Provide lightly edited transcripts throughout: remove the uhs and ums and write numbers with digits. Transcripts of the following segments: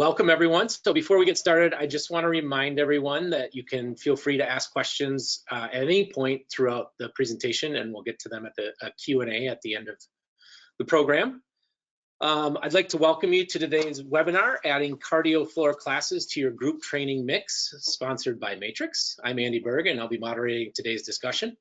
Welcome everyone. So before we get started, I just want to remind everyone that you can feel free to ask questions at any point throughout the presentation, and we'll get to them at the Q&A at the end of the program. I'd like to welcome you to today's webinar, Adding Cardio Floor Classes to Your Group Training Mix, sponsored by Matrix. I'm Andy Berg, and I'll be moderating today's discussion.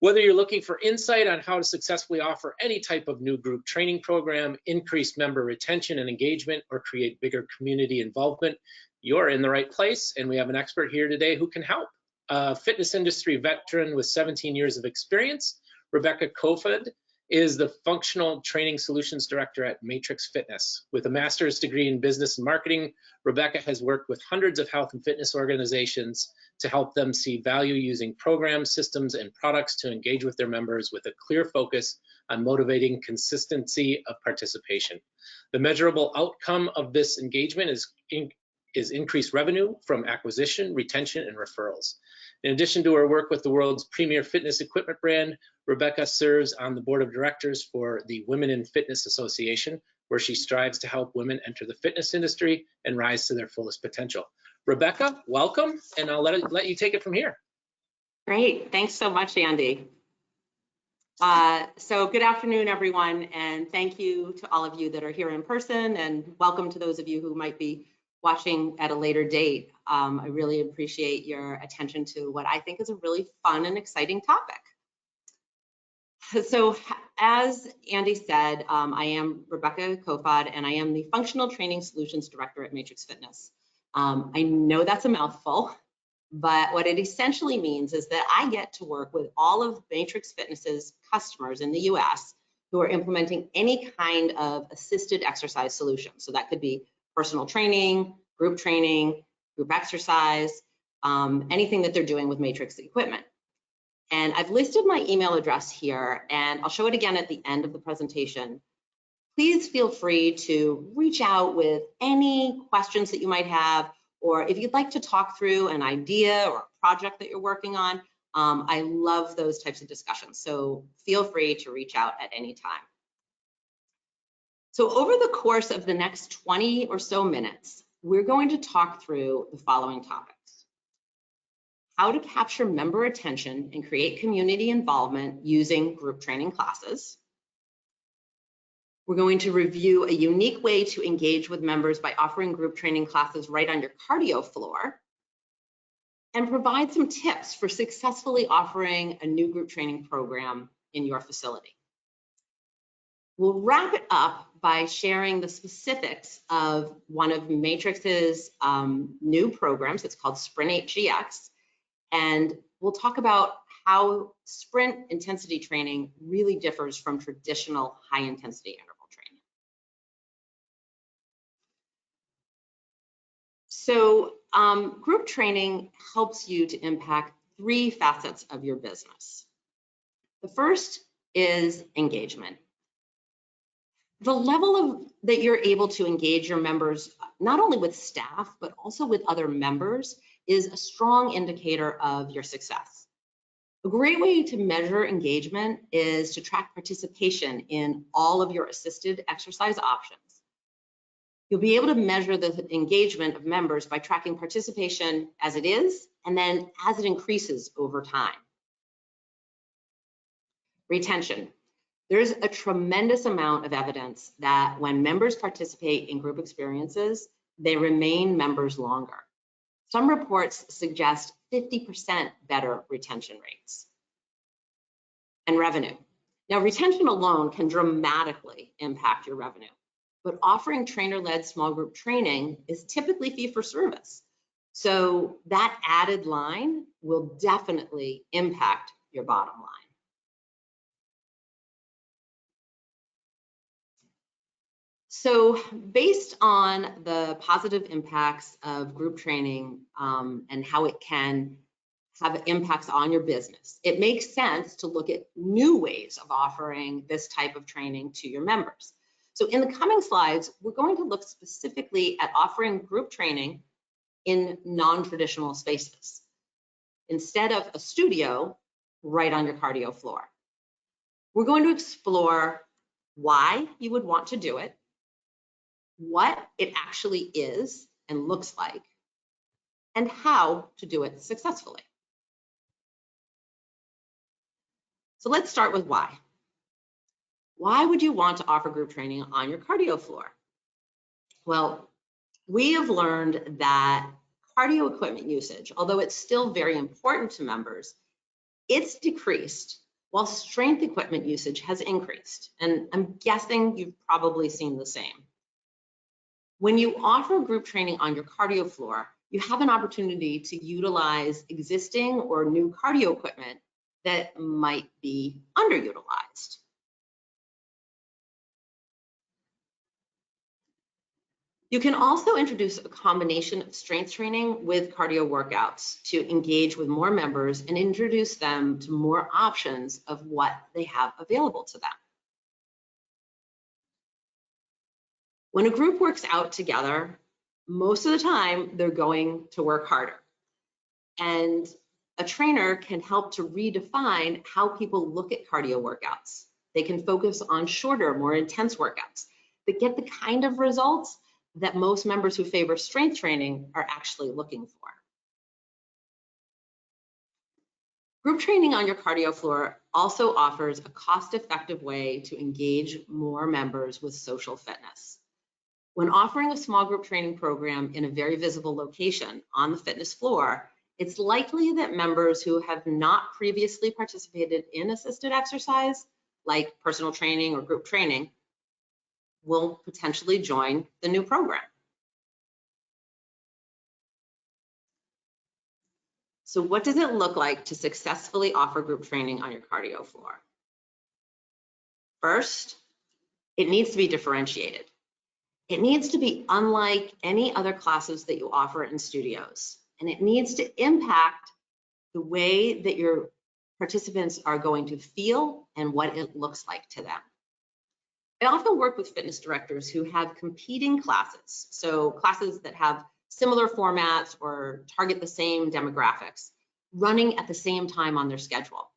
Whether you're looking for insight on how to successfully offer any type of new group training program, increase member retention and engagement, or create bigger community involvement, you're in the right place, and we have an expert here today who can help. A fitness industry veteran with 17 years of experience, Rebecca Kofod is the Functional Training Solutions Director at Matrix Fitness. With a master's degree in business and marketing, Rebecca has worked with hundreds of health and fitness organizations to help them see value using programs, systems, and products to engage with their members with a clear focus on motivating consistency of participation. The measurable outcome of this engagement is increased revenue from acquisition, retention, and referrals. In addition to her work with the world's premier fitness equipment brand, Rebecca serves on the board of directors for the Women in Fitness Association, where she strives to help women enter the fitness industry and rise to their fullest potential. Rebecca, welcome, and I'll let you take it from here. Great, thanks so much, Andy. So good afternoon, everyone, and thank you to all of you that are here in person, and welcome to those of you who might be watching at a later date. I really appreciate your attention to what I think is a really fun and exciting topic. So as Andy said, I am Rebecca Kofod, and I am the Functional Training Solutions Director at Matrix Fitness. I know that's a mouthful, but what it essentially means is that I get to work with all of Matrix Fitness's customers in the US who are implementing any kind of assisted exercise solution. So that could be personal training, group exercise, anything that they're doing with Matrix equipment. And I've listed my email address here, and I'll show it again at the end of the presentation. Please feel free to reach out with any questions that you might have, or if you'd like to talk through an idea or a project that you're working on. I love those types of discussions, so feel free to reach out at any time. So over the course of the next 20 or so minutes, we're going to talk through the following topics: how to capture member attention and create community involvement using group training classes. We're going to review a unique way to engage with members by offering group training classes right on your cardio floor, and provide some tips for successfully offering a new group training program in your facility. We'll wrap it up by sharing the specifics of one of Matrix's new programs. It's called Sprint HGX, and we'll talk about how sprint intensity training really differs from traditional high intensity interval training. So group training helps you to impact three facets of your business. The first is engagement. The level that you're able to engage your members, not only with staff, but also with other members, is a strong indicator of your success. A great way to measure engagement is to track participation in all of your assisted exercise options. You'll be able to measure the engagement of members by tracking participation as it is, and then as it increases over time. Retention. There's a tremendous amount of evidence that when members participate in group experiences, they remain members longer. Some reports suggest 50% better retention rates. And revenue. Now, retention alone can dramatically impact your revenue, but offering trainer-led small group training is typically fee for service. So that added line will definitely impact your bottom line. So based on the positive impacts of group training and how it can have impacts on your business, it makes sense to look at new ways of offering this type of training to your members. So in the coming slides, we're going to look specifically at offering group training in non-traditional spaces, instead of a studio right on your cardio floor. We're going to explore why you would want to do it, what it actually is and looks like, and how to do it successfully. So let's start with why. Why would you want to offer group training on your cardio floor? Well, we have learned that cardio equipment usage, although it's still very important to members, it's decreased while strength equipment usage has increased. And I'm guessing you've probably seen the same. When you offer group training on your cardio floor, you have an opportunity to utilize existing or new cardio equipment that might be underutilized. You can also introduce a combination of strength training with cardio workouts to engage with more members and introduce them to more options of what they have available to them. When a group works out together, most of the time they're going to work harder. And a trainer can help to redefine how people look at cardio workouts. They can focus on shorter, more intense workouts that get the kind of results that most members who favor strength training are actually looking for. Group training on your cardio floor also offers a cost-effective way to engage more members with social fitness. When offering a small group training program in a very visible location on the fitness floor, it's likely that members who have not previously participated in assisted exercise, like personal training or group training, will potentially join the new program. So what does it look like to successfully offer group training on your cardio floor? First, it needs to be differentiated. It needs to be unlike any other classes that you offer in studios, and it needs to impact the way that your participants are going to feel and what it looks like to them. I often work with fitness directors who have competing classes, so classes that have similar formats or target the same demographics, running at the same time on their schedule.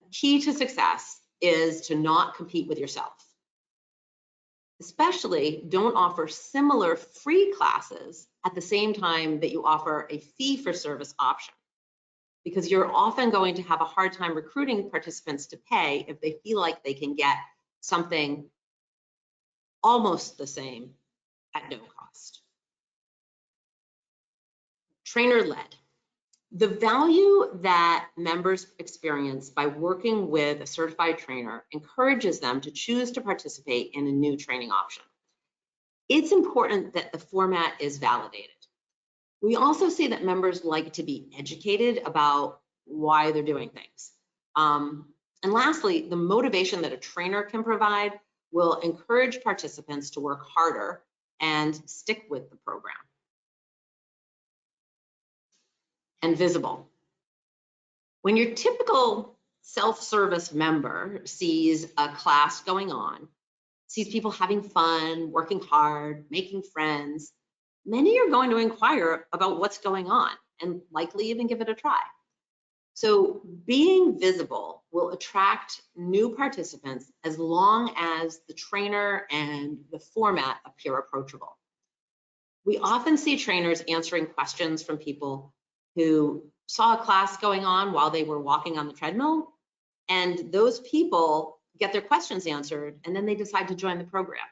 The key to success is to not compete with yourself. Especially, don't offer similar free classes at the same time that you offer a fee-for-service option, because you're often going to have a hard time recruiting participants to pay if they feel like they can get something almost the same at no cost. Trainer-led. The value that members experience by working with a certified trainer encourages them to choose to participate in a new training option. It's important that the format is validated. We also see that members like to be educated about why they're doing things. And lastly, the motivation that a trainer can provide will encourage participants to work harder and stick with the program. And visible. When your typical self-service member sees a class going on, sees people having fun, working hard, making friends, many are going to inquire about what's going on and likely even give it a try. So being visible will attract new participants as long as the trainer and the format appear approachable. We often see trainers answering questions from people who saw a class going on while they were walking on the treadmill, and those people get their questions answered, and then they decide to join the program.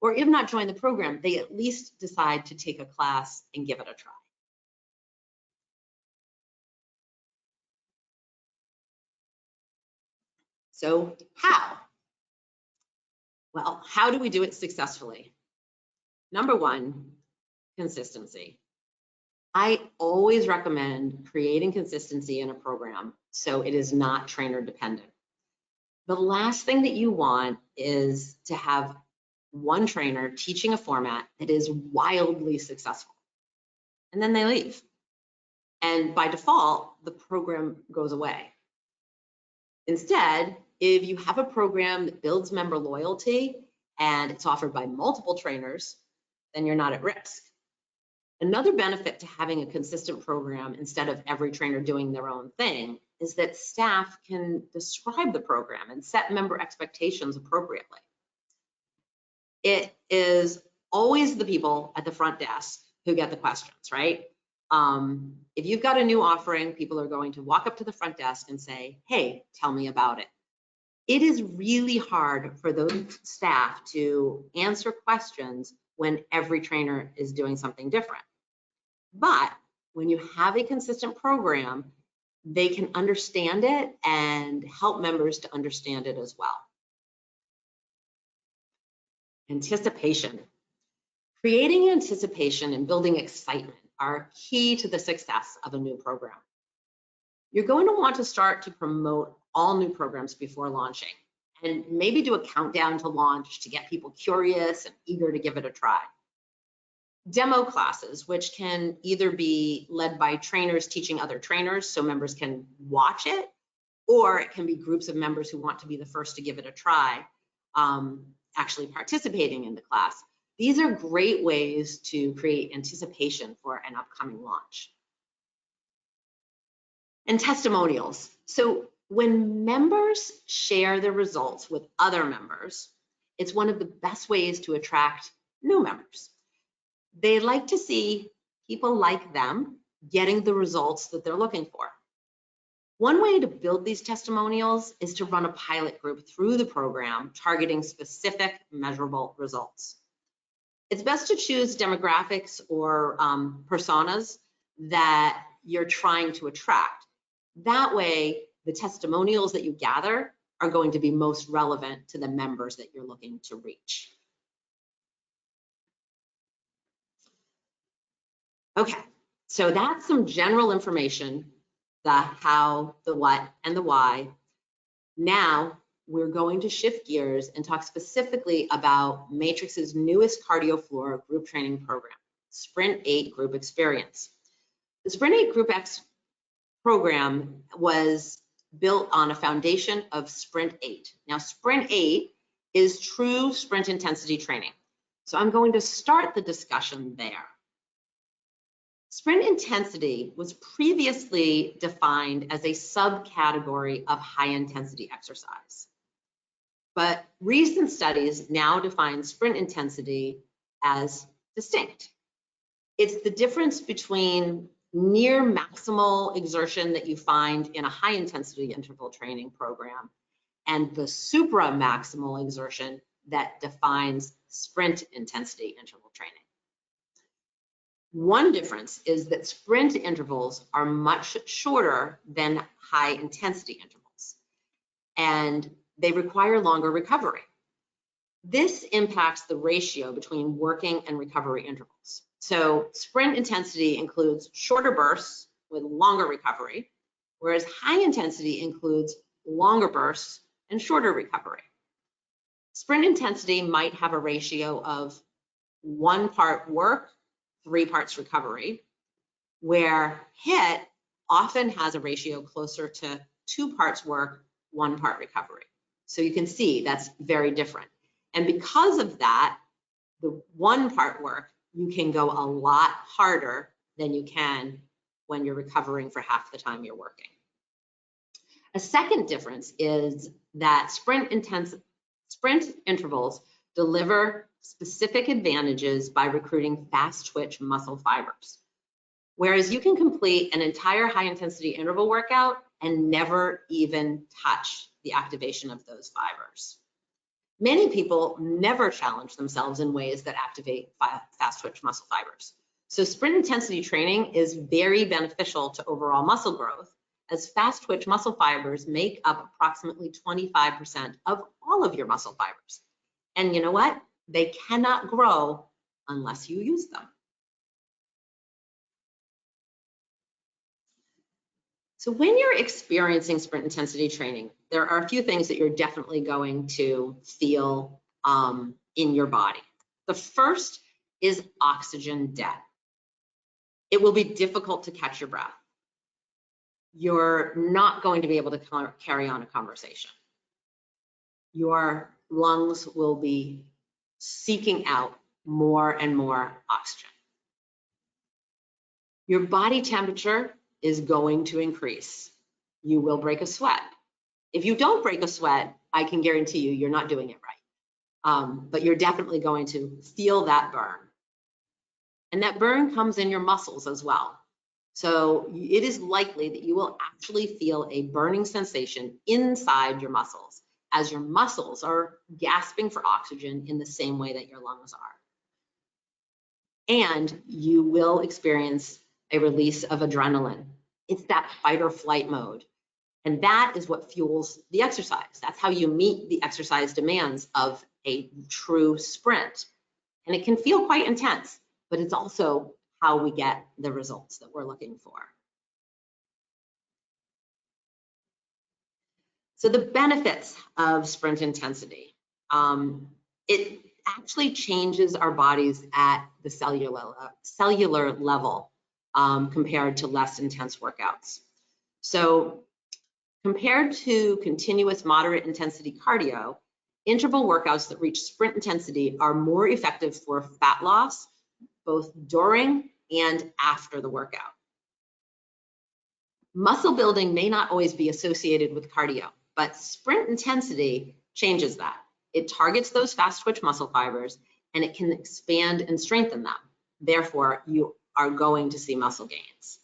Or if not join the program, they at least decide to take a class and give it a try. So how? Well, how do we do it successfully? Number one, consistency. I always recommend creating consistency in a program so it is not trainer dependent. The last thing that you want is to have one trainer teaching a format that is wildly successful, and then they leave. And by default, the program goes away. Instead, if you have a program that builds member loyalty and it's offered by multiple trainers, then you're not at risk. Another benefit to having a consistent program instead of every trainer doing their own thing is that staff can describe the program and set member expectations appropriately. It is always the people at the front desk who get the questions, right? If you've got a new offering, people are going to walk up to the front desk and say, hey, tell me about it. It is really hard for those staff to answer questions when every trainer is doing something different. But when you have a consistent program, they can understand it and help members to understand it as well. Anticipation. Creating anticipation and building excitement are key to the success of a new program. You're going to want to start to promote all new programs before launching, and maybe do a countdown to launch to get people curious and eager to give it a try. Demo classes, which can either be led by trainers teaching other trainers so members can watch it, or it can be groups of members who want to be the first to give it a try, actually participating in the class. These are great ways to create anticipation for an upcoming launch. And testimonials. So when members share their results with other members, it's one of the best ways to attract new members. They like to see people like them getting the results that they're looking for. One way to build these testimonials is to run a pilot group through the program targeting specific measurable results. It's best to choose demographics or personas that you're trying to attract. That way, the testimonials that you gather are going to be most relevant to the members that you're looking to reach. Okay, so that's some general information, the how, the what, and the why. Now, we're going to shift gears and talk specifically about Matrix's newest cardio floor group training program, Sprint 8 Group Experience. The Sprint 8 Group X program was built on a foundation of Sprint 8. Now, Sprint 8 is true sprint intensity training. So I'm going to start the discussion there. Sprint intensity was previously defined as a subcategory of high intensity exercise. But recent studies now define sprint intensity as distinct. It's the difference between near maximal exertion that you find in a high intensity interval training program and the supra-maximal exertion that defines sprint intensity interval training. One difference is that sprint intervals are much shorter than high intensity intervals, and they require longer recovery. This impacts the ratio between working and recovery intervals. So sprint intensity includes shorter bursts with longer recovery, whereas high intensity includes longer bursts and shorter recovery. Sprint intensity might have a ratio of 1 part work, 3 parts recovery, where HIIT often has a ratio closer to 2 parts work, 1 part recovery. So you can see that's very different. And because of that, the 1 part work, you can go a lot harder than you can when you're recovering for half the time you're working. A second difference is that sprint intervals deliver specific advantages by recruiting fast twitch muscle fibers. Whereas you can complete an entire high intensity interval workout and never even touch the activation of those fibers. Many people never challenge themselves in ways that activate fast twitch muscle fibers. So sprint intensity training is very beneficial to overall muscle growth, as fast twitch muscle fibers make up approximately 25% of all of your muscle fibers. And you know what? They cannot grow unless you use them. So when you're experiencing sprint intensity training, there are a few things that you're definitely going to feel in your body. The first is oxygen debt. It will be difficult to catch your breath. You're not going to be able to carry on a conversation. Your lungs will be seeking out more and more oxygen. Your body temperature is going to increase. You will break a sweat. If you don't break a sweat, I can guarantee you, you're not doing it but you're definitely going to feel that burn. And that burn comes in your muscles as well. So it is likely that you will actually feel a burning sensation inside your muscles, as your muscles are gasping for oxygen in the same way that your lungs are. And you will experience a release of adrenaline. It's that fight or flight mode. And that is what fuels the exercise. That's how you meet the exercise demands of a true sprint. And it can feel quite intense, but it's also how we get the results that we're looking for. So the benefits of sprint intensity. It actually changes our bodies at the cellular level compared to less intense workouts. So compared to continuous moderate intensity cardio, interval workouts that reach sprint intensity are more effective for fat loss, both during and after the workout. Muscle building may not always be associated with cardio, but sprint intensity changes that. It targets those fast twitch muscle fibers and it can expand and strengthen them. Therefore, you are going to see muscle gains.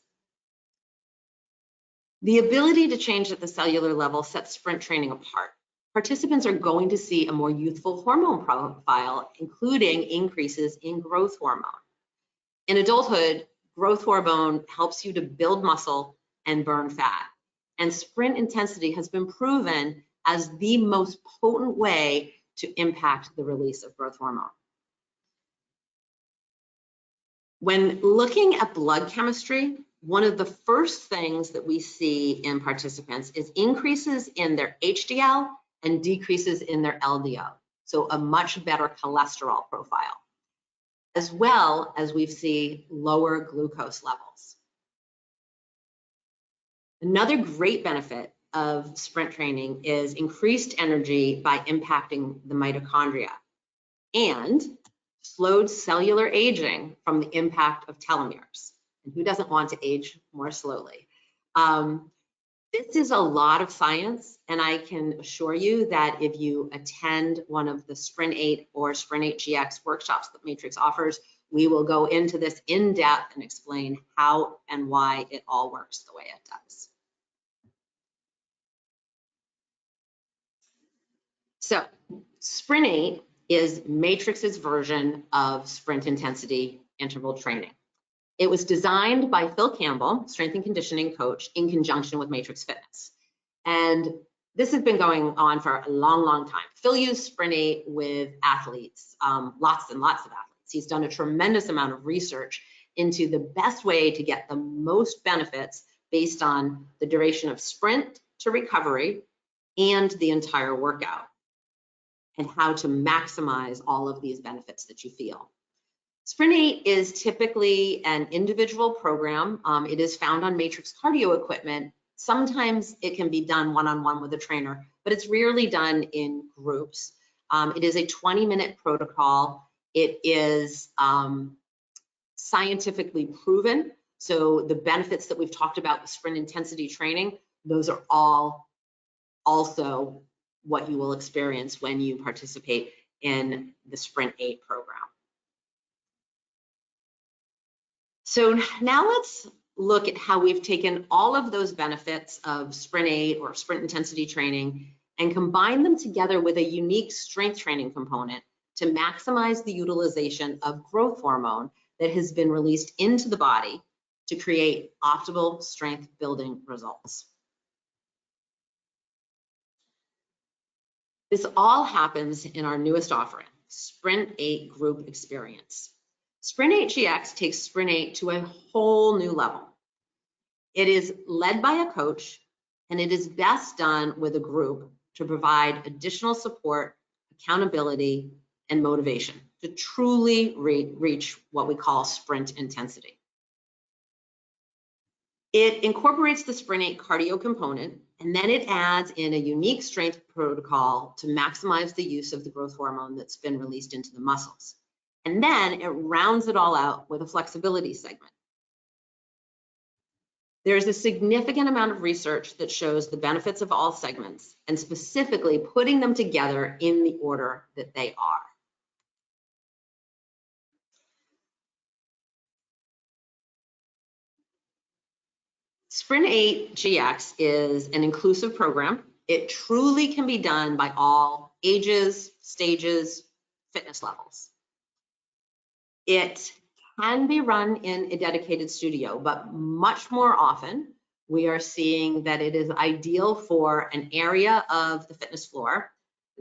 The ability to change at the cellular level sets sprint training apart. Participants are going to see a more youthful hormone profile, including increases in growth hormone. In adulthood, growth hormone helps you to build muscle and burn fat. And sprint intensity has been proven as the most potent way to impact the release of growth hormone. When looking at blood chemistry, one of the first things that we see in participants is increases in their HDL and decreases in their LDL, so a much better cholesterol profile, as well as we see lower glucose levels. Another great benefit of sprint training is increased energy by impacting the mitochondria and slowed cellular aging from the impact of telomeres. And who doesn't want to age more slowly? This is a lot of science, and I can assure you that if you attend one of the Sprint 8 or Sprint 8 GX workshops that Matrix offers, we will go into this in depth and explain how and why it all works the way it does. So Sprint 8 is Matrix's version of sprint intensity interval training. It was designed by Phil Campbell, strength and conditioning coach, in conjunction with Matrix Fitness. And this has been going on for a long, long time. Phil used Sprint 8 with athletes, lots and lots of athletes. He's done a tremendous amount of research into the best way to get the most benefits based on the duration of sprint to recovery and the entire workout, and how to maximize all of these benefits that you feel. Sprint 8 is typically an individual program. It is found on Matrix cardio equipment. Sometimes it can be done one-on-one with a trainer, but it's rarely done in groups. It is a 20-minute protocol. It is scientifically proven. So the benefits that we've talked about with sprint intensity training, those are all also what you will experience when you participate in the Sprint 8 program. So now let's look at how we've taken all of those benefits of Sprint 8 or sprint intensity training and combined them together with a unique strength training component to maximize the utilization of growth hormone that has been released into the body to create optimal strength building results. This all happens in our newest offering, Sprint 8 Group Experience. Sprint 8 GX takes Sprint 8 to a whole new level. It is led by a coach, and it is best done with a group to provide additional support, accountability, and motivation to truly reach what we call sprint intensity. It incorporates the Sprint 8 cardio component, and then it adds in a unique strength protocol to maximize the use of the growth hormone that's been released into the muscles. And then it rounds it all out with a flexibility segment. There's a significant amount of research that shows the benefits of all segments, and specifically putting them together in the order that they are. Sprint 8 GX is an inclusive program. It truly can be done by all ages, stages, fitness levels. It can be run in a dedicated studio, but much more often we are seeing that it is ideal for an area of the fitness floor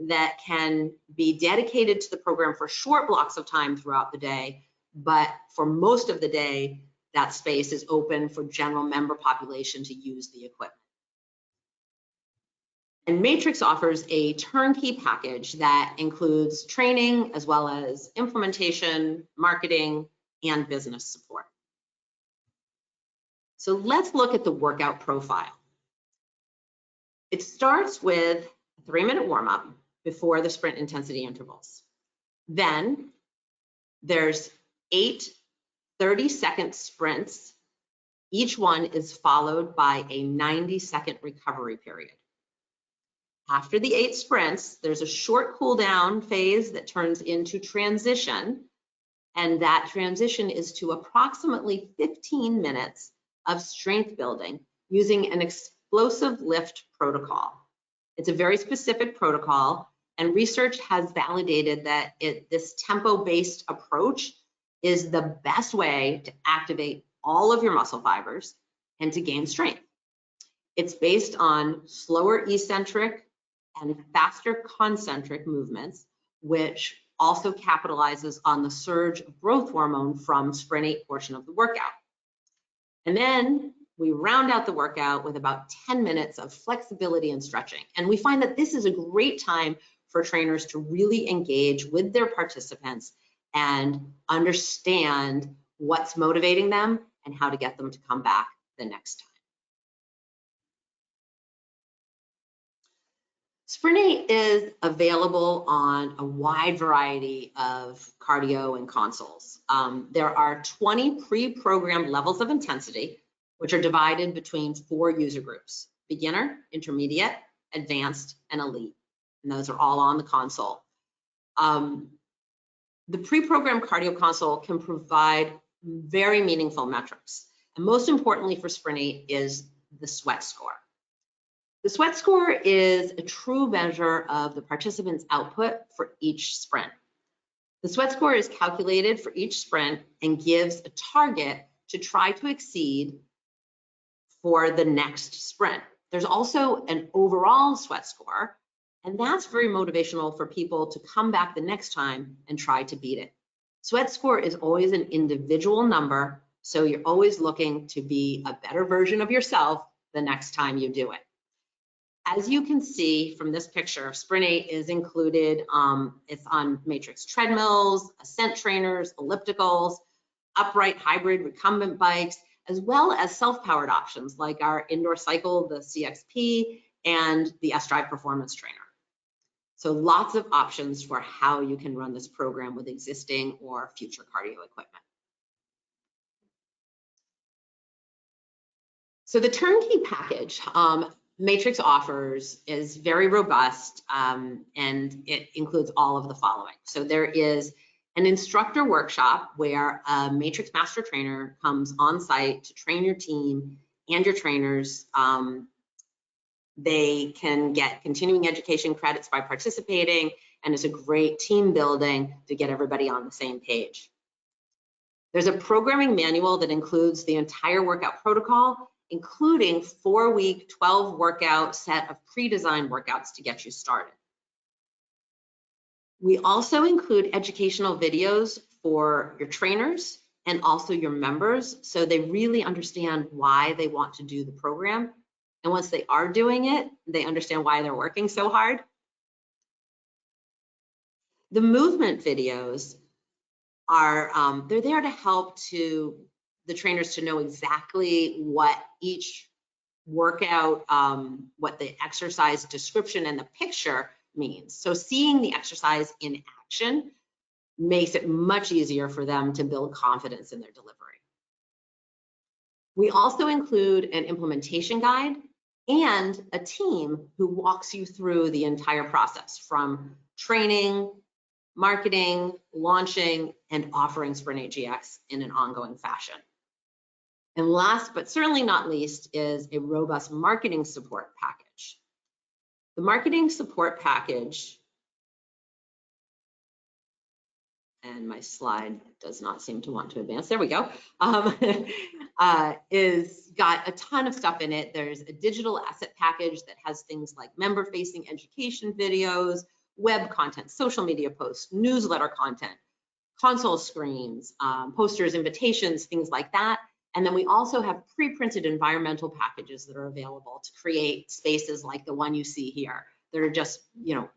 that can be dedicated to the program for short blocks of time throughout the day, but for most of the day, that space is open for general member population to use the equipment. And Matrix offers a turnkey package that includes training as well as implementation, marketing, and business support. So let's look at the workout profile. It starts with a 3-minute warm-up before the sprint intensity intervals. Then there's 8 30-second sprints. Each one is followed by a 90-second recovery period. After the 8 sprints, there's a short cool down phase that turns into transition, and that transition is to approximately 15 minutes of strength building using an explosive lift protocol. It's a very specific protocol, and research has validated that this tempo-based approach is the best way to activate all of your muscle fibers and to gain strength. It's based on slower eccentric and faster concentric movements, which also capitalizes on the surge of growth hormone from Sprint 8 portion of the workout. And then we round out the workout with about 10 minutes of flexibility and stretching. And we find that this is a great time for trainers to really engage with their participants and understand what's motivating them and how to get them to come back the next time. Sprint 8 is available on a wide variety of cardio and consoles. There are 20 pre-programmed levels of intensity, which are divided between 4 user groups: beginner, intermediate, advanced, and elite. And those are all on the console. The pre-programmed cardio console can provide very meaningful metrics. And most importantly for Sprint 8 is the sweat score. The sweat score is a true measure of the participant's output for each sprint. The sweat score is calculated for each sprint and gives a target to try to exceed for the next sprint. There's also an overall sweat score, and that's very motivational for people to come back the next time and try to beat it. Sweat score is always an individual number, so you're always looking to be a better version of yourself the next time you do it. As you can see from this picture, Sprint 8 is included, it's on Matrix treadmills, ascent trainers, ellipticals, upright hybrid recumbent bikes, as well as self-powered options like our indoor cycle, the CXP, and the S-Drive Performance Trainer. So lots of options for how you can run this program with existing or future cardio equipment. So the turnkey package Matrix offers is very robust, and it includes all of the following. So there is an instructor workshop where a Matrix master trainer comes on site to train your team and your trainers. They can get continuing education credits by participating, and it's a great team building to get everybody on the same page. There's a programming manual that includes the entire workout protocol, including 4-week, 12 workout set of pre-designed workouts to get you started. We also include educational videos for your trainers and also your members, so they really understand why they want to do the program. And once they are doing it, they understand why they're working so hard. The movement videos are, they're there to help the trainers to know exactly what each workout, what the exercise description and the picture means. So seeing the exercise in action makes it much easier for them to build confidence in their delivery. We also include an implementation guide and a team who walks you through the entire process from training, marketing, launching, and offering Sprint HGX in an ongoing fashion. And last but certainly not least is a robust marketing support package. The marketing support package, and my slide does not seem to want to advance. There we go. Is got a ton of stuff in it. There's a digital asset package that has things like member-facing education videos, web content, social media posts, newsletter content, console screens, posters, invitations, things like that. And then we also have pre-printed environmental packages that are available to create spaces like the one you see here that are just,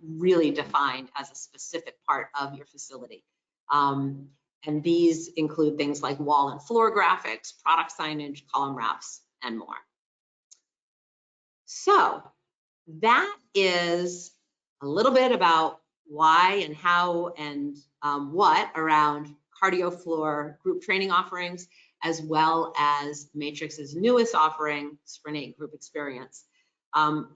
really defined as a specific part of your facility. And these include things like wall and floor graphics, product signage, column wraps, and more. So that is a little bit about why and how and what around cardio floor group training offerings, as well as Matrix's newest offering, Sprint 8 Group Experience.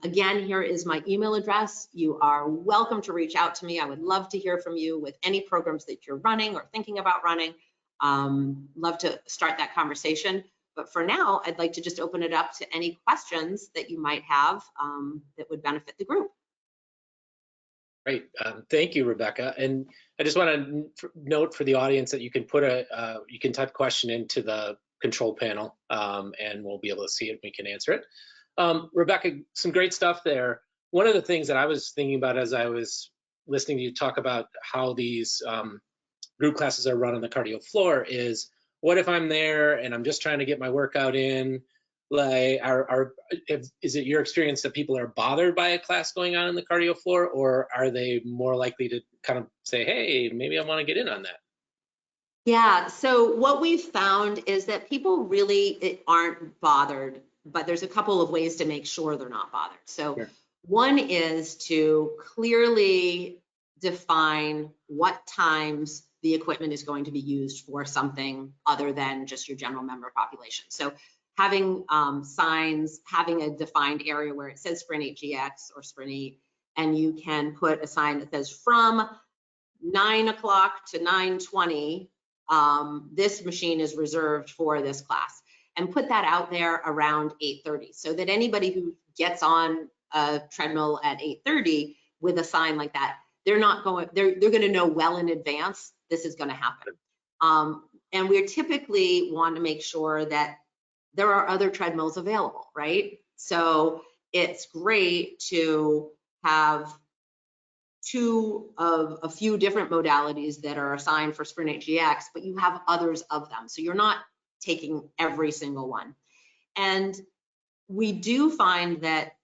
Again, here is my email address. You are welcome to reach out to me. I would love to hear from you with any programs that you're running or thinking about running. Love to start that conversation. But for now, I'd like to just open it up to any questions that you might have that would benefit the group. Great, thank you, Rebecca. And I just want to note for the audience that you can put you can type a question into the control panel and we'll be able to see it, we can answer it. Rebecca, some great stuff there. One of the things that I was thinking about as I was listening to you talk about how these group classes are run on the cardio floor is, what if I'm there and I'm just trying to get my workout in? Like, is it your experience that people are bothered by a class going on the cardio floor, or are they more likely to kind of say, hey, maybe I want to get in on that? Yeah, so what we've found is that people really aren't bothered, but there's a couple of ways to make sure they're not bothered. So sure. One is to clearly define what times the equipment is going to be used for something other than just your general member population. So having signs, having a defined area where it says Sprint HGX or Sprint 8, and you can put a sign that says from 9 o'clock to 9:20, this machine is reserved for this class, and put that out there around 8:30, so that anybody who gets on a treadmill at 8:30 with a sign like that, they're going to know well in advance this is going to happen. And we typically want to make sure that there are other treadmills available, right? So it's great to have two of a few different modalities that are assigned for Sprint HGX, but you have others of them. So you're not taking every single one. And we do find that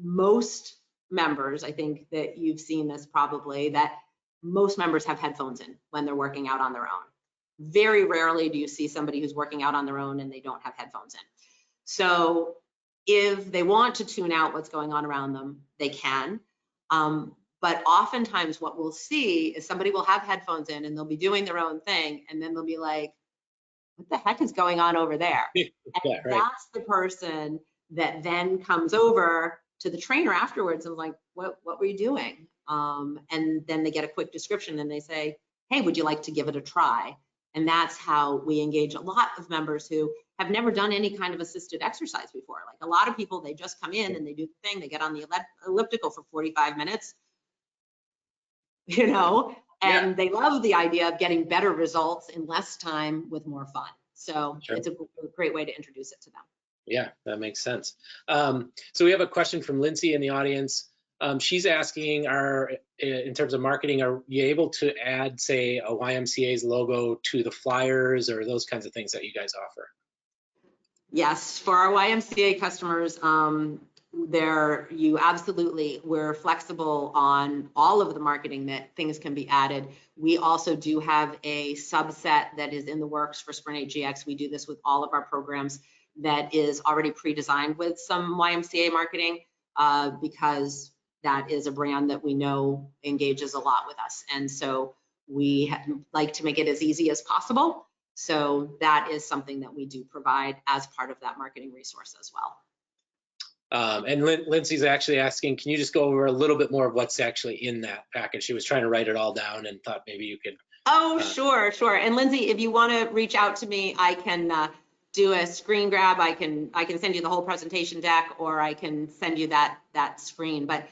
most members, I think that you've seen this probably, that most members have headphones in when they're working out on their own. Very rarely do you see somebody who's working out on their own and they don't have headphones in. So if they want to tune out what's going on around them, they can. But oftentimes what we'll see is somebody will have headphones in and they'll be doing their own thing, and then they'll be like, what the heck is going on over there? And yeah, right. That's the person that then comes over to the trainer afterwards and like, what were you doing? And then they get a quick description and they say, hey, would you like to give it a try? And that's how we engage a lot of members who have never done any kind of assisted exercise before. Like a lot of people, they just come in and they do the thing, they get on the elliptical for 45 minutes, and yeah. They love the idea of getting better results in less time with more fun. So sure. It's a great way to introduce it to them. Yeah, that makes sense. So we have a question from Lindsay in the audience. She's asking, in terms of marketing, are you able to add, say, a YMCA's logo to the flyers or those kinds of things that you guys offer? Yes, for our YMCA customers, we're flexible on all of the marketing that things can be added. We also do have a subset that is in the works for Sprint HGX. We do this with all of our programs that is already pre-designed with some YMCA marketing because that is a brand that we know engages a lot with us. And so we like to make it as easy as possible. So that is something that we do provide as part of that marketing resource as well. And Lindsay's actually asking, can you just go over a little bit more of what's actually in that package? She was trying to write it all down and thought maybe you could. Oh, sure. And Lindsay, if you want to reach out to me, I can do a screen grab. I can send you the whole presentation deck, or I can send you that screen. But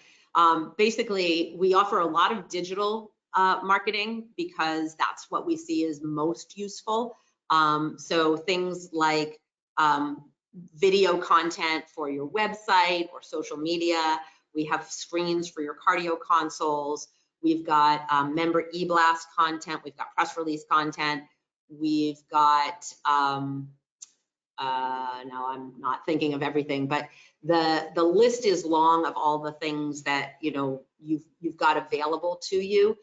basically, we offer a lot of digital marketing because that's what we see is most useful. So things like video content for your website or social media. We have screens for your cardio consoles. We've got member e-blast content. We've got press release content. We've got, now I'm not thinking of everything, but the list is long of all the things that you've got available to you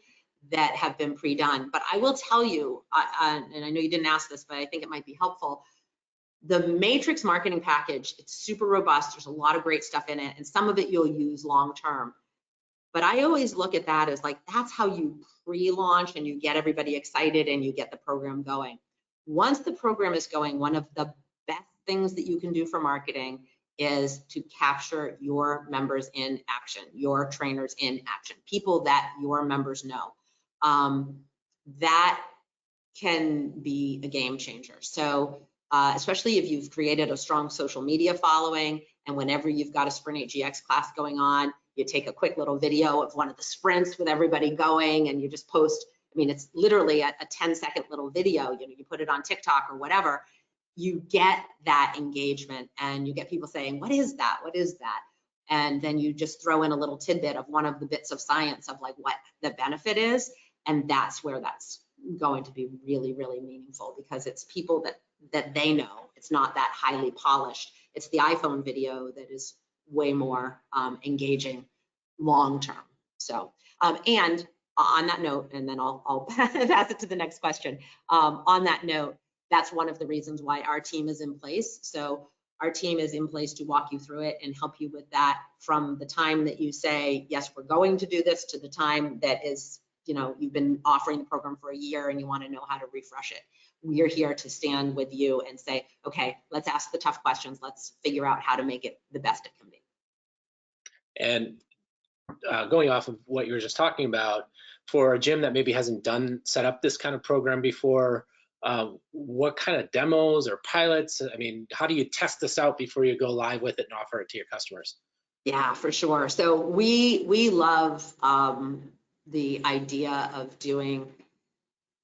that have been pre-done. But I will tell you, and I know you didn't ask this, but I think it might be helpful. The Matrix marketing package, it's super robust. There's a lot of great stuff in it, and some of it you'll use long-term. But I always look at that as like, that's how you pre-launch and you get everybody excited and you get the program going. Once the program is going, one of the best things that you can do for marketing is to capture your members in action, your trainers in action, people that your members know. That can be a game changer. So especially if you've created a strong social media following, and whenever you've got a Sprint 8 GX class going on, you take a quick little video of one of the sprints with everybody going, and you just post. I mean, it's literally a 10-second little video. You put it on TikTok or whatever. You get that engagement, and you get people saying, "What is that? What is that?" And then you just throw in a little tidbit of one of the bits of science of like what the benefit is, and that's where that's going to be really, really meaningful, because it's people that they know. It's not that highly polished. It's the iPhone video that is way more engaging long term. So, and on that note, and then I'll pass it to the next question. On that note, that's one of the reasons why our team is in place. So our team is in place to walk you through it and help you with that from the time that you say, yes, we're going to do this, to the time that is, you've been offering the program for a year and you want to know how to refresh it. We're here to stand with you and say, okay, let's ask the tough questions. Let's figure out how to make it the best it can be. And going off of what you were just talking about, for a gym that maybe hasn't set up this kind of program before, what kind of demos or pilots? I mean, how do you test this out before you go live with it and offer it to your customers? Yeah, for sure. So we love the idea of doing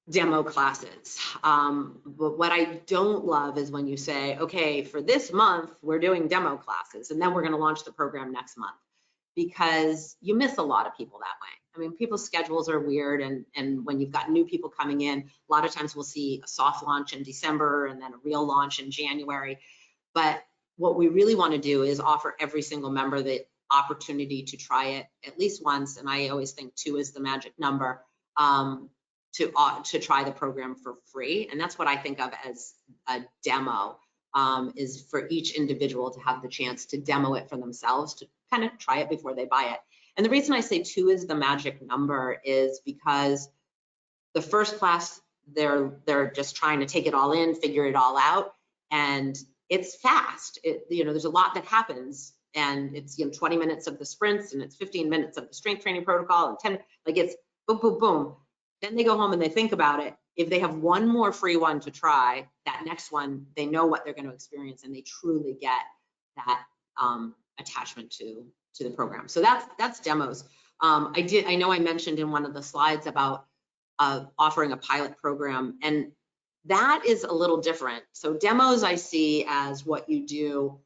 demo classes. But what I don't love is when you say, okay, for this month, we're doing demo classes, and then we're going to launch the program next month, because you miss a lot of people that way. I mean, people's schedules are weird, and when you've got new people coming in, a lot of times we'll see a soft launch in December and then a real launch in January. But what we really want to do is offer every single member the opportunity to try it at least once, and I always think 2 is the magic number, to try the program for free. And that's what I think of as a demo, is for each individual to have the chance to demo it for themselves, to kind of try it before they buy it. And the reason I say 2 is the magic number is because the first class, they're just trying to take it all in, figure it all out, and it's fast. There's a lot that happens, and it's 20 minutes of the sprints, and it's 15 minutes of the strength training protocol, and 10, like, it's boom, boom, boom. Then they go home and they think about it. If they have one more free one to try, that next one, they know what they're going to experience, and they truly get that attachment to the program. So that's demos. I know I mentioned in one of the slides about offering a pilot program, and that is a little different. So demos I see as what you do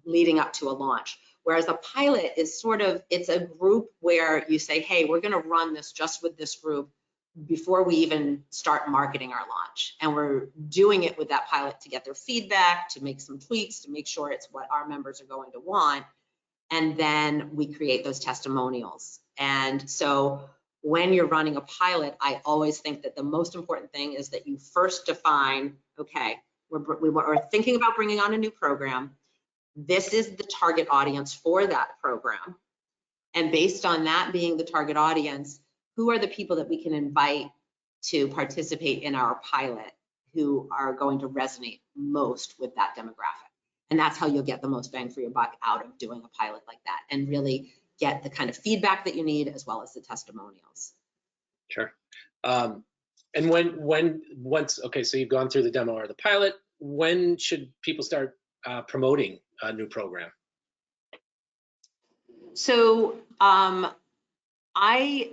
leading up to a launch. Whereas a pilot is it's a group where you say, hey, we're going to run this just with this group before we even start marketing our launch. And we're doing it with that pilot to get their feedback, to make some tweaks, to make sure it's what our members are going to want. And then we create those testimonials. And so when you're running a pilot, I always think that the most important thing is that you first define, okay, we're thinking about bringing on a new program. This is the target audience for that program. And based on that being the target audience, who are the people that we can invite to participate in our pilot who are going to resonate most with that demographic. And that's how you'll get the most bang for your buck out of doing a pilot like that, and really get the kind of feedback that you need as well as the testimonials. Sure. And once, okay, so you've gone through the demo or the pilot, when should people start promoting a new program? So I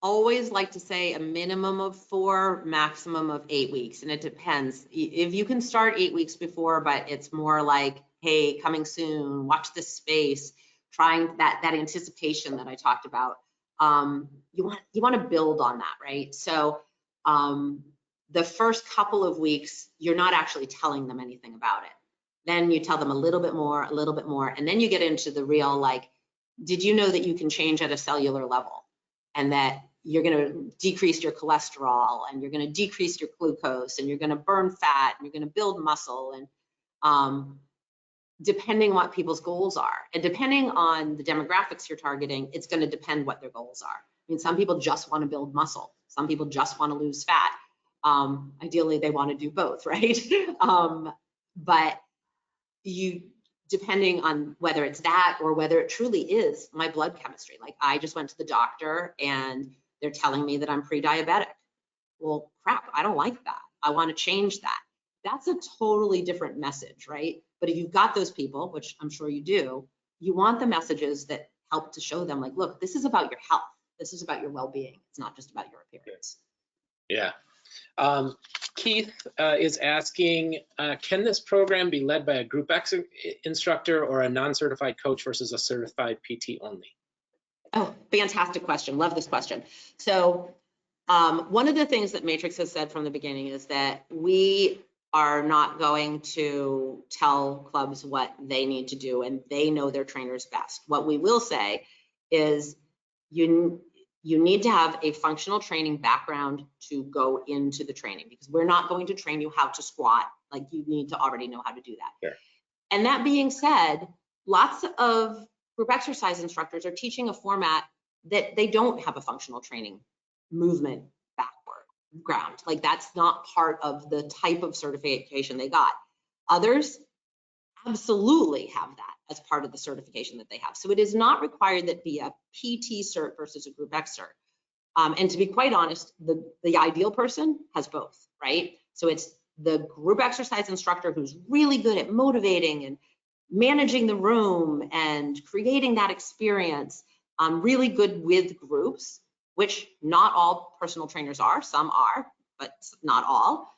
always like to say a minimum of 4, maximum of 8 weeks, and it depends. If you can start 8 weeks before, but it's more like, hey, coming soon, watch this space, trying that anticipation that I talked about. You want to build on that, right? So the first couple of weeks, you're not actually telling them anything about it. Then you tell them a little bit more, and then you get into the real, like, did you know that you can change at a cellular level, and that you're going to decrease your cholesterol, and you're going to decrease your glucose, and you're going to burn fat, and you're going to build muscle, and depending what people's goals are, and depending on the demographics you're targeting, it's going to depend what their goals are. I mean, some people just want to build muscle. Some people just want to lose fat. Ideally, they want to do both, right? But depending on whether it's that or whether it truly is my blood chemistry. Like, I just went to the doctor and they're telling me that I'm pre-diabetic. Well, crap, I don't like that. I want to change that. That's a totally different message, right? But if you've got those people, which I'm sure you do, you want the messages that help to show them, like, look, this is about your health. This is about your well-being. It's not just about your appearance. Yeah. Keith is asking, can this program be led by a Group X instructor or a non-certified coach versus a certified PT only? Oh, fantastic question. Love this question. So one of the things that Matrix has said from the beginning is that we are not going to tell clubs what they need to do, and they know their trainers best. What we will say is you need to have a functional training background to go into the training, because we're not going to train you how to squat. Like, you need to already know how to do that. Sure. And that being said, lots of group exercise instructors are teaching a format that they don't have a functional training movement background. Like, that's not part of the type of certification they got. Others absolutely have that as part of the certification that they have. So it is not required that be a PT cert versus a Group X cert. And to be quite honest, the ideal person has both, right? So it's the group exercise instructor who's really good at motivating and managing the room and creating that experience, really good with groups, which not all personal trainers are. Some are, but not all.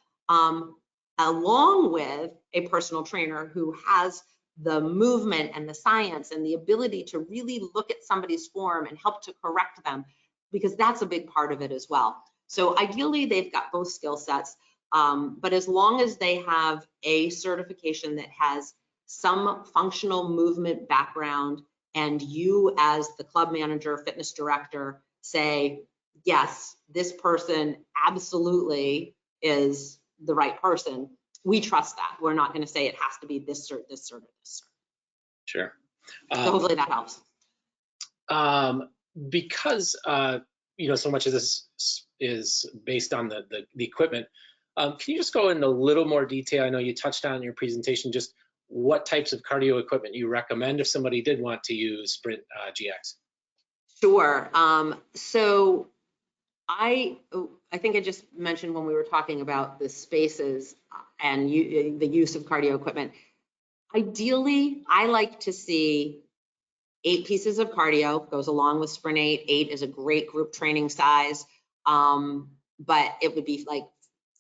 Along with a personal trainer who has the movement and the science and the ability to really look at somebody's form and help to correct them, because that's a big part of it as well. So ideally, they've got both skill sets, but as long as they have a certification that has some functional movement background, and you as the club manager, fitness director say, yes, this person absolutely is the right person, we trust that. We're not going to say it has to be this cert, this cert, or this cert. Sure. So hopefully that helps. Because so much of this is based on the equipment, can you just go into a little more detail? I know you touched on in your presentation just what types of cardio equipment you recommend if somebody did want to use Sprint GX. Sure. So I think I just mentioned when we were talking about the spaces and the use of cardio equipment. Ideally, I like to see 8 pieces of cardio, goes along with Sprint 8. 8 is a great group training size, but it would be like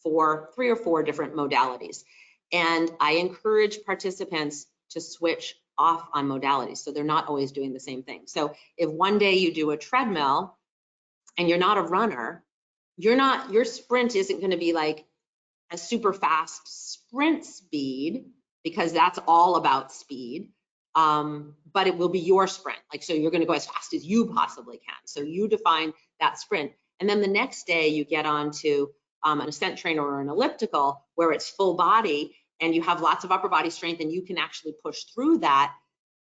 3 or 4 different modalities. And I encourage participants to switch off on modalities, so they're not always doing the same thing. So if one day you do a treadmill and you're not a runner, your sprint isn't going to be like a super fast sprint speed, because that's all about speed. But it will be your sprint. Like, so you're going to go as fast as you possibly can. So you define that sprint. And then the next day you get onto an ascent trainer or an elliptical where it's full body and you have lots of upper body strength and you can actually push through that.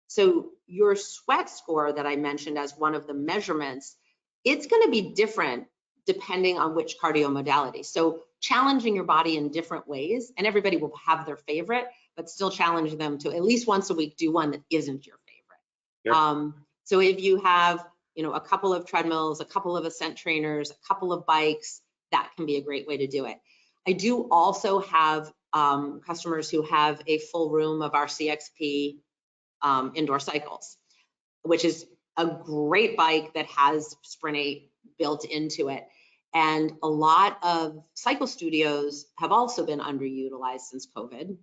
So your sweat score that I mentioned as one of the measurements, it's going to be different depending on which cardio modality. So challenging your body in different ways, and everybody will have their favorite, but still challenge them to at least once a week do one that isn't your favorite. Yep. So if you have, you know, a couple of treadmills, a couple of ascent trainers, a couple of bikes, that can be a great way to do it. I do also have customers who have a full room of our CXP indoor cycles, which is a great bike that has Sprint 8 built into it. And a lot of cycle studios have also been underutilized since COVID.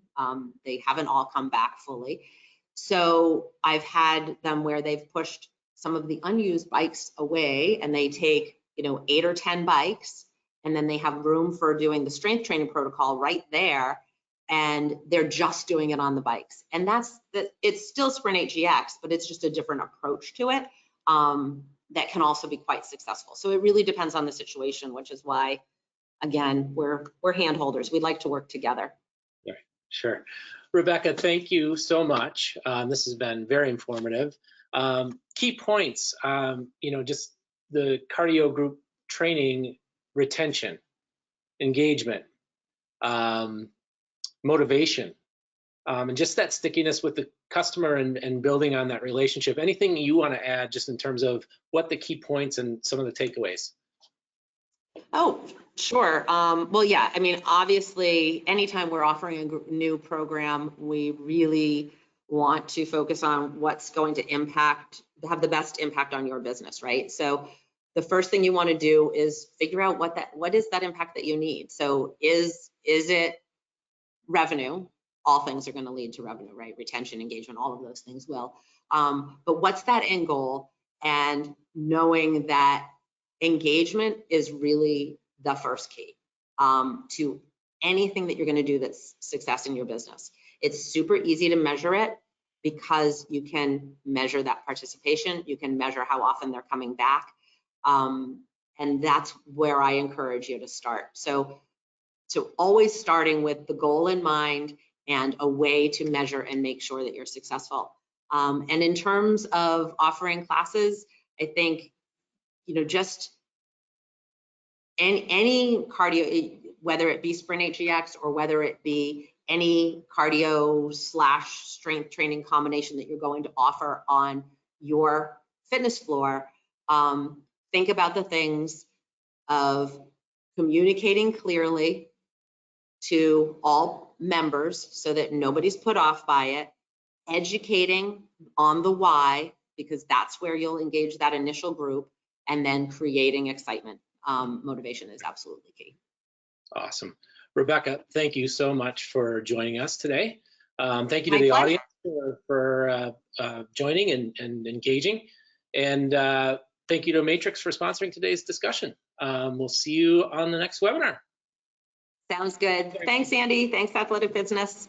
They haven't all come back fully. So I've had them where they've pushed some of the unused bikes away, and they take, you know, 8 or 10 bikes, and then they have room for doing the strength training protocol right there, and they're just doing it on the bikes. And it's still Sprint 8 GX, but it's just a different approach to it that can also be quite successful. So it really depends on the situation, which is why, again, we're hand holders. We'd like to work together. Right, sure. Rebecca, thank you so much. This has been very informative. Key points, you know, just the cardio group training, retention, engagement, motivation, and just that stickiness with the customer and building on that relationship. Anything you want to add just in terms of what the key points and some of the takeaways? Oh, sure. Well, yeah, I mean, obviously, anytime we're offering a new program, we really want to focus on what's going to have the best impact on your business, right? So the first thing you want to do is figure out what is that impact that you need. So is it revenue? All things are going to lead to revenue, right? Retention, engagement, all of those things will. But what's that end goal? And knowing that engagement is really the first key to anything that you're going to do that's success in your business. It's super easy to measure it because you can measure that participation. You can measure how often they're coming back. And that's where I encourage you to start. So always starting with the goal in mind and a way to measure and make sure that you're successful. And in terms of offering classes, I think, you know, just any cardio, whether it be Sprint 8 GX or whether it be any cardio / strength training combination that you're going to offer on your fitness floor, think about the things of communicating clearly to all members so that nobody's put off by it, educating on the why, because that's where you'll engage that initial group, and then creating excitement. Motivation is absolutely key. Awesome. Rebecca, thank you so much for joining us today. Thank you to My the pleasure. audience for joining and engaging. And thank you to Matrix for sponsoring today's discussion. We'll see you on the next webinar. Sounds good. Thanks, Andy. Thanks, Athletic Business.